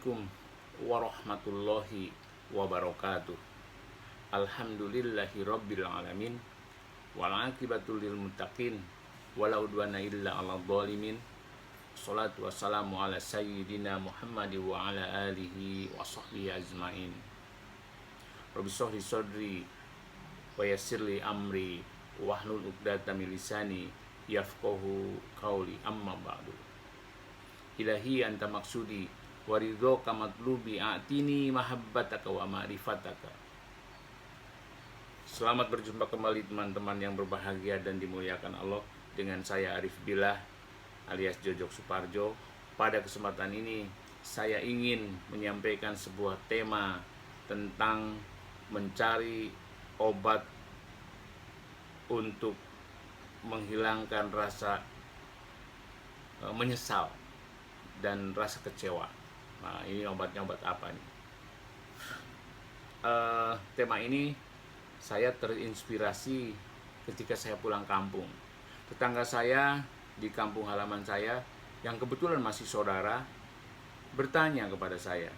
Assalamualaikum warahmatullahi wabarakatuh. Alhamdulillahi rabbil alamin. Wal aqibatu lil muttaqin. Wala udwana illa 'alal zalimin. Shalatu wassalamu ala sayyidina Muhammad wa ala alihi wa sahbihi ajmain. Rabbi shrah li sadri wa yassirli amri wahlul 'uqdatam min lisani yafqahu qawli, amma ba'du. Ilahi anta maksudi waridhoka matlubi a'tini mahabbataka wa ma'rifataka. Selamat berjumpa kembali teman-teman yang berbahagia dan dimuliakan Allah. Dengan saya Arif Billah alias Jojok Suparjo. Pada kesempatan ini saya ingin menyampaikan sebuah tema tentang mencari obat untuk menghilangkan rasa menyesal dan rasa kecewa. Nah, ini obatnya obat apa nih? Tema ini saya terinspirasi ketika saya pulang kampung. Tetangga saya di kampung halaman saya yang kebetulan masih saudara bertanya kepada saya,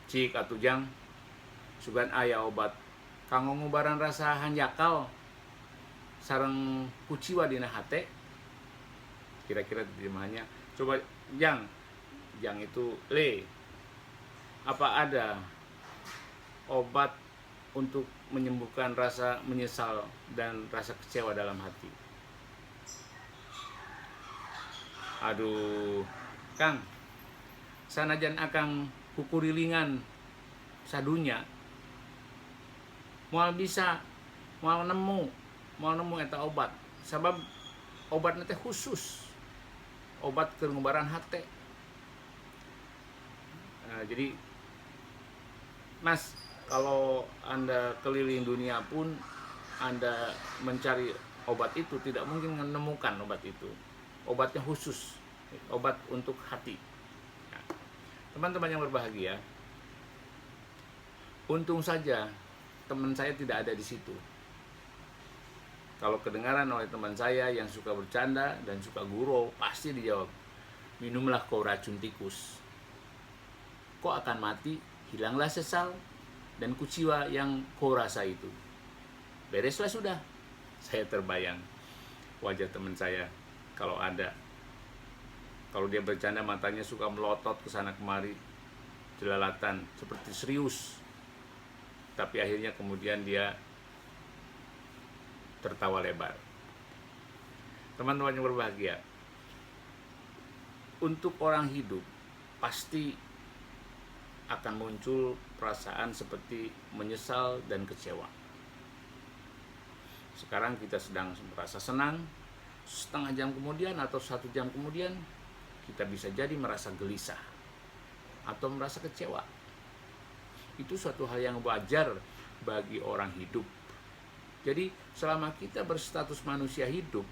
"Cik atujang, sugan aya obat kanggo ngubaran rasa hanjakal sareng kuciwa dina hate?" Kira-kira terjemahannya, "Coba Jang itu le, apa ada obat untuk menyembuhkan rasa menyesal dan rasa kecewa dalam hati?" Aduh, Kang, sanajan akang kukurilingan sadunya, moal nemu eta obat. Sabab obatnya teh khusus, obat keur ngubaran hate. Jadi Mas, kalau Anda keliling dunia pun Anda mencari obat itu tidak mungkin menemukan obat itu. Obatnya khusus, obat untuk hati. Nah, teman-teman yang berbahagia, untung saja teman saya tidak ada di situ. Kalau kedengaran oleh teman saya yang suka bercanda dan suka gurau, pasti dijawab, "Minumlah kau racun tikus. Kau akan mati, hilanglah sesal dan kuciwa yang kau rasa itu. Bereslah sudah." Saya terbayang wajah teman saya kalau ada. Kalau dia bercanda matanya suka melotot ke sana kemari, jelalatan, seperti serius. Tapi akhirnya kemudian dia tertawa lebar. Teman-teman yang berbahagia, untuk orang hidup pasti akan muncul perasaan seperti menyesal dan kecewa. Sekarang kita sedang merasa senang, setengah jam kemudian atau 1 jam kemudian kita bisa jadi merasa gelisah atau merasa kecewa. Itu suatu hal yang wajar bagi orang hidup. Jadi selama kita berstatus manusia hidup,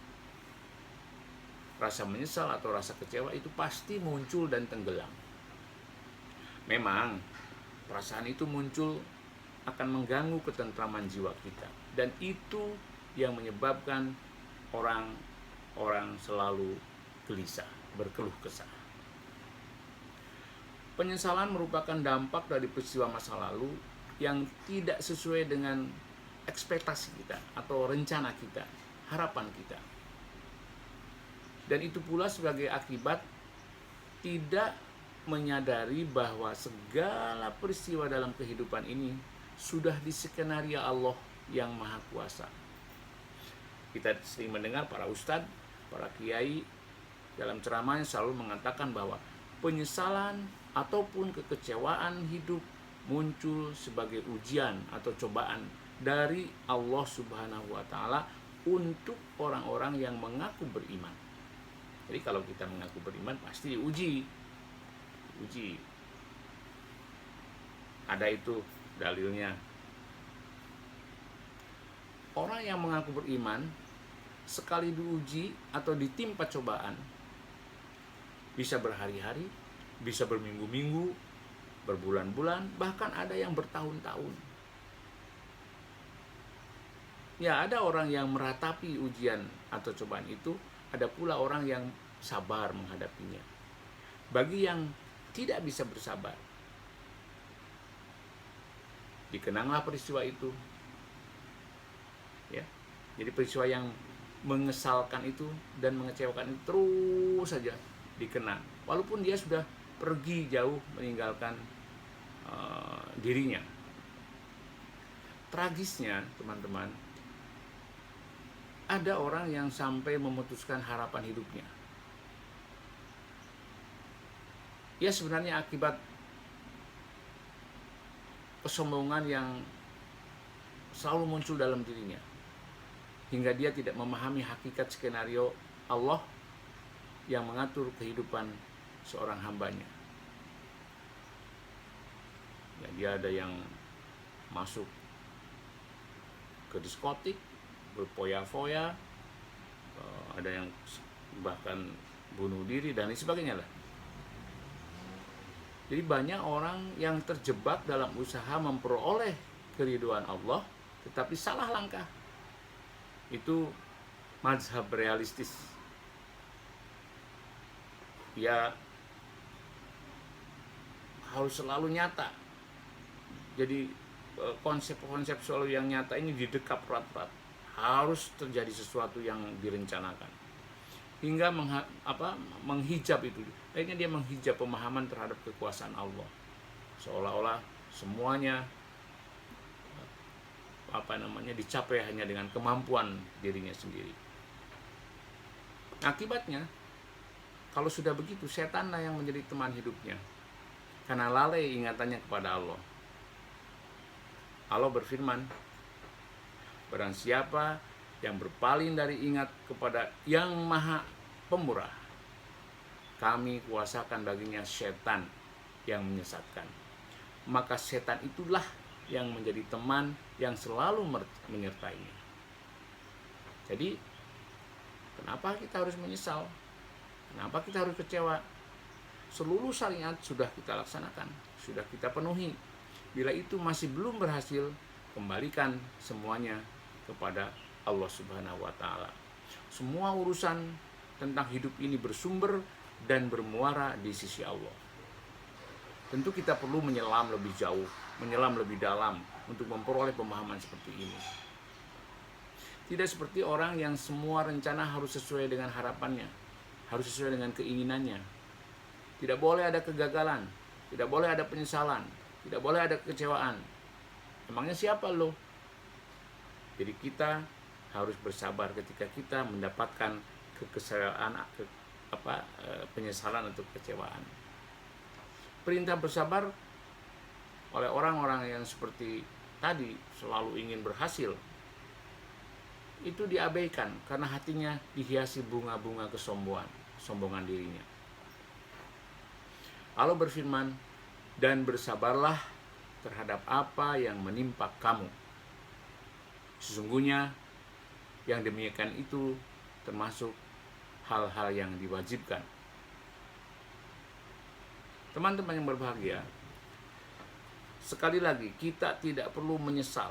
rasa menyesal atau rasa kecewa itu pasti muncul dan tenggelam. Memang perasaan itu muncul akan mengganggu ketentraman jiwa kita, dan itu yang menyebabkan orang selalu gelisah, berkeluh kesah. Penyesalan merupakan dampak dari peristiwa masa lalu yang tidak sesuai dengan ekspektasi kita atau rencana kita, harapan kita. Dan itu pula sebagai akibat tidak menyadari bahwa segala peristiwa dalam kehidupan ini sudah diskenario Allah yang Maha Kuasa. Kita sering mendengar para ustadz, para kiai dalam ceramahnya selalu mengatakan bahwa penyesalan ataupun kekecewaan hidup muncul sebagai ujian atau cobaan dari Allah Subhanahu wa Ta'ala untuk orang-orang yang mengaku beriman. Jadi kalau kita mengaku beriman pasti diuji. Ada itu dalilnya. Orang yang mengaku beriman sekali diuji atau ditimpa cobaan bisa berhari-hari, bisa berminggu-minggu, berbulan-bulan, bahkan ada yang bertahun-tahun. Ya, ada orang yang meratapi ujian atau cobaan itu, ada pula orang yang sabar menghadapinya. Bagi yang tidak bisa bersabar. Dikenanglah peristiwa itu, ya. Jadi peristiwa yang mengesalkan itu dan mengecewakan itu terus saja dikenang, walaupun dia sudah pergi jauh meninggalkan dirinya. Tragisnya, teman-teman, ada orang yang sampai memutuskan harapan hidupnya. Ya, sebenarnya akibat kesombongan yang selalu muncul dalam dirinya, hingga dia tidak memahami hakikat skenario Allah yang mengatur kehidupan seorang hambanya. Ya, dia ada yang masuk ke diskotik, berfoya-foya, ada yang bahkan bunuh diri dan lain sebagainya lah. Jadi banyak orang yang terjebak dalam usaha memperoleh keridhaan Allah, tetapi salah langkah. Itu mazhab realistis. Ya, harus selalu nyata. Jadi konsep-konsep selalu yang nyata ini didekap erat-erat. Harus terjadi sesuatu yang direncanakan. Hingga menghijab itu. Akhirnya dia menghijab pemahaman terhadap kekuasaan Allah. Seolah-olah semuanya dicapai hanya dengan kemampuan dirinya sendiri. Akibatnya, kalau sudah begitu, setanlah yang menjadi teman hidupnya, karena lalai ingatannya kepada Allah. Allah berfirman, barang siapa yang berpaling dari ingat kepada yang maha pemurah, kami kuasakan baginya setan yang menyesatkan. Maka setan itulah yang menjadi teman yang selalu menyertainya. Jadi, kenapa kita harus menyesal? Kenapa kita harus kecewa? Seluruh syariat sudah kita laksanakan, sudah kita penuhi. Bila itu masih belum berhasil, kembalikan semuanya kepada Allah Subhanahu wa Ta'ala. Semua urusan tentang hidup ini bersumber dan bermuara di sisi Allah. Tentu kita perlu menyelam lebih jauh, menyelam lebih dalam untuk memperoleh pemahaman seperti ini. Tidak seperti orang yang semua rencana harus sesuai dengan harapannya, harus sesuai dengan keinginannya. Tidak boleh ada kegagalan, tidak boleh ada penyesalan, tidak boleh ada kekecewaan. Emangnya siapa lo? Jadi kita harus bersabar ketika kita mendapatkan kekecewaan, penyesalan atau kekecewaan. Perintah bersabar oleh orang-orang yang seperti tadi selalu ingin berhasil itu diabaikan karena hatinya dihiasi bunga-bunga kesombongan dirinya. Allah berfirman, dan bersabarlah terhadap apa yang menimpa kamu. Sesungguhnya yang demikian itu termasuk hal-hal yang diwajibkan. Teman-teman yang berbahagia, sekali lagi kita tidak perlu menyesal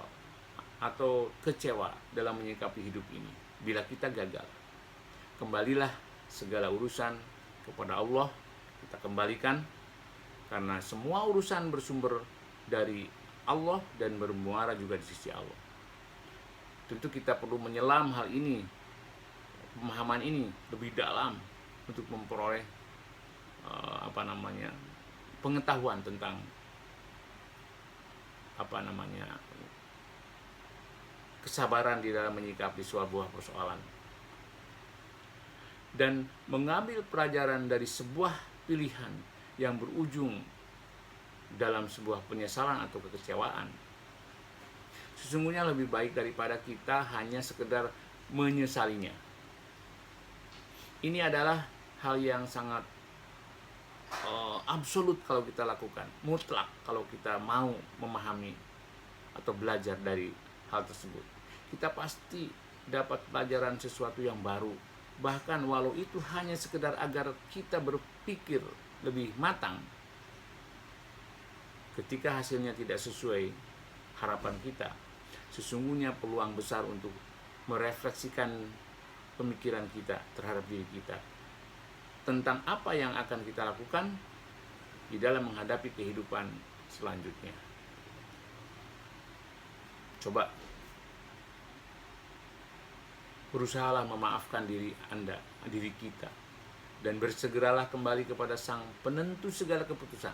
atau kecewa dalam menyikapi hidup ini. Bila kita gagal, kembalilah segala urusan kepada Allah, kita kembalikan, karena semua urusan bersumber dari Allah dan bermuara juga di sisi Allah. Tentu kita perlu menyelam hal ini, pemahaman ini lebih dalam untuk memperoleh pengetahuan tentang kesabaran di dalam menyikapi sebuah persoalan, dan mengambil pelajaran dari sebuah pilihan yang berujung dalam sebuah penyesalan atau kekecewaan. Sesungguhnya lebih baik daripada kita hanya sekedar menyesalinya. Ini adalah hal yang sangat absolut kalau kita lakukan, mutlak kalau kita mau memahami atau belajar dari hal tersebut. Kita pasti dapat pelajaran sesuatu yang baru, bahkan walau itu hanya sekedar agar kita berpikir lebih matang. Ketika hasilnya tidak sesuai harapan kita, sesungguhnya peluang besar untuk merefleksikan pemikiran kita terhadap diri kita tentang apa yang akan kita lakukan di dalam menghadapi kehidupan selanjutnya. Coba berusahalah memaafkan diri Anda, diri kita, dan bersegeralah kembali kepada Sang Penentu segala keputusan.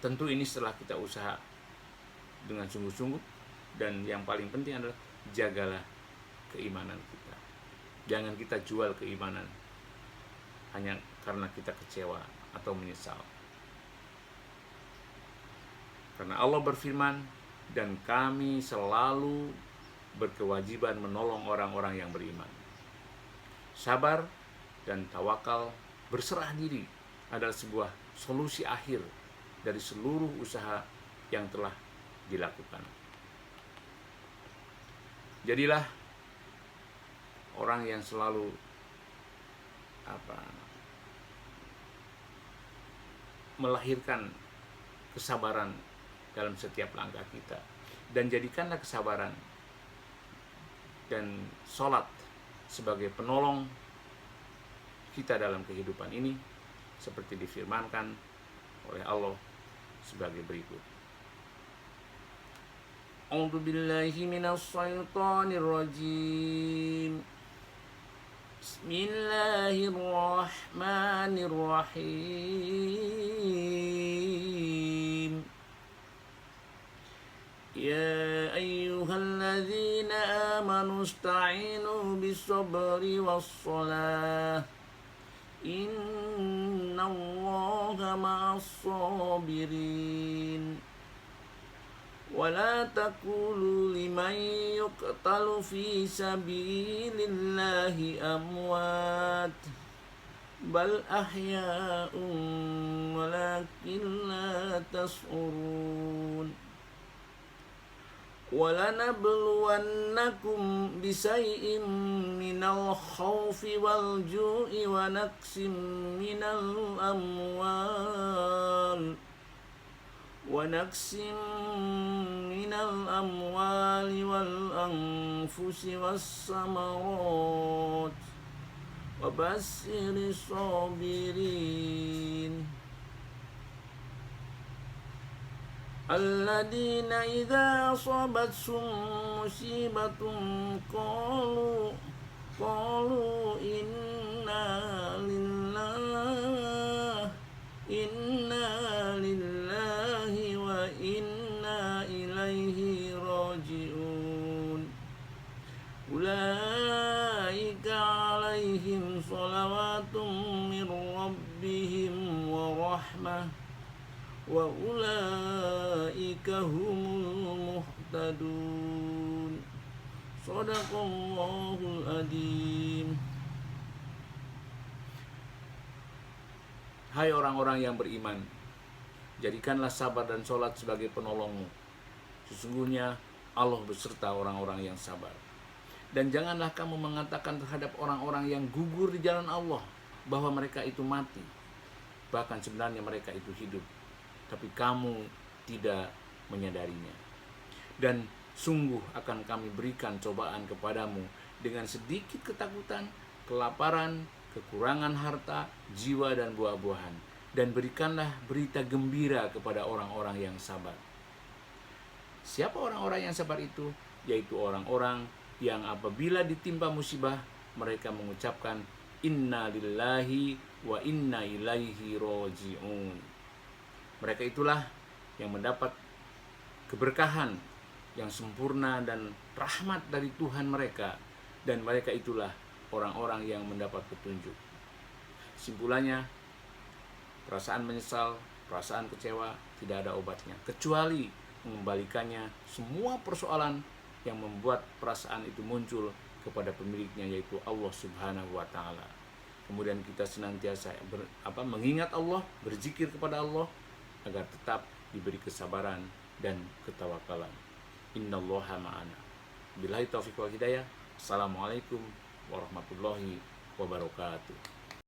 Tentu ini setelah kita usaha dengan sungguh-sungguh, dan yang paling penting adalah jagalah keimanan kita. Jangan kita jual keimanan hanya karena kita kecewa atau menyesal. Karena Allah berfirman, dan kami selalu berkewajiban menolong orang-orang yang beriman. Sabar dan tawakal, berserah diri adalah sebuah solusi akhir dari seluruh usaha yang telah dilakukan. Jadilah orang yang selalu melahirkan kesabaran dalam setiap langkah kita, dan jadikanlah kesabaran dan sholat sebagai penolong kita dalam kehidupan ini, seperti difirmankan oleh Allah sebagai berikut. A'udzu billahi minas syaitonir rajim. Bismillahirrahmanirrahim. Ya ayyuhalladzina amanu ista'inu bis-sabri was-shalah. Innallaha ma'as-sabirin. ولا تقولوا لمن يقتل في سبيل الله أموات بل أحياء ولكن لا تشعرون ولنبلونكم بشيء من الخوف والجوع ونقص من الأموال والأنفس والثمرات وبشر الصابرين الذين إذا أصابتهم مصيبة قالوا إنا لله وإنا إليه راجعون أولئك عليهم صلوات من ربهم ورحمة وأولئك هم المهتدون صدق الله العظيم. Hai orang-orang yang beriman, jadikanlah sabar dan sholat sebagai penolongmu. Sesungguhnya Allah beserta orang-orang yang sabar. Dan janganlah kamu mengatakan terhadap orang-orang yang gugur di jalan Allah bahwa mereka itu mati. Bahkan sebenarnya mereka itu hidup, tapi kamu tidak menyadarinya. Dan sungguh akan kami berikan cobaan kepadamu dengan sedikit ketakutan, kelaparan, kekurangan harta, jiwa dan buah-buahan. Dan berikanlah berita gembira kepada orang-orang yang sabar. Siapa orang-orang yang sabar itu? Yaitu orang-orang yang apabila ditimpa musibah, mereka mengucapkan inna lillahi wa inna ilaihi raji'un. Mereka itulah yang mendapat keberkahan yang sempurna dan rahmat dari Tuhan mereka, dan mereka itulah orang-orang yang mendapat petunjuk. Simpulannya, perasaan menyesal, perasaan kecewa tidak ada obatnya, kecuali mengembalikannya semua persoalan yang membuat perasaan itu muncul kepada pemiliknya, yaitu Allah Subhanahu wa Ta'ala. Kemudian kita senantiasa mengingat Allah, berzikir kepada Allah agar tetap diberi kesabaran dan ketawakalan. Innallaha ma'ana. Billahi taufiq wal hidayah. Assalamualaikum warahmatullahi wabarakatuh.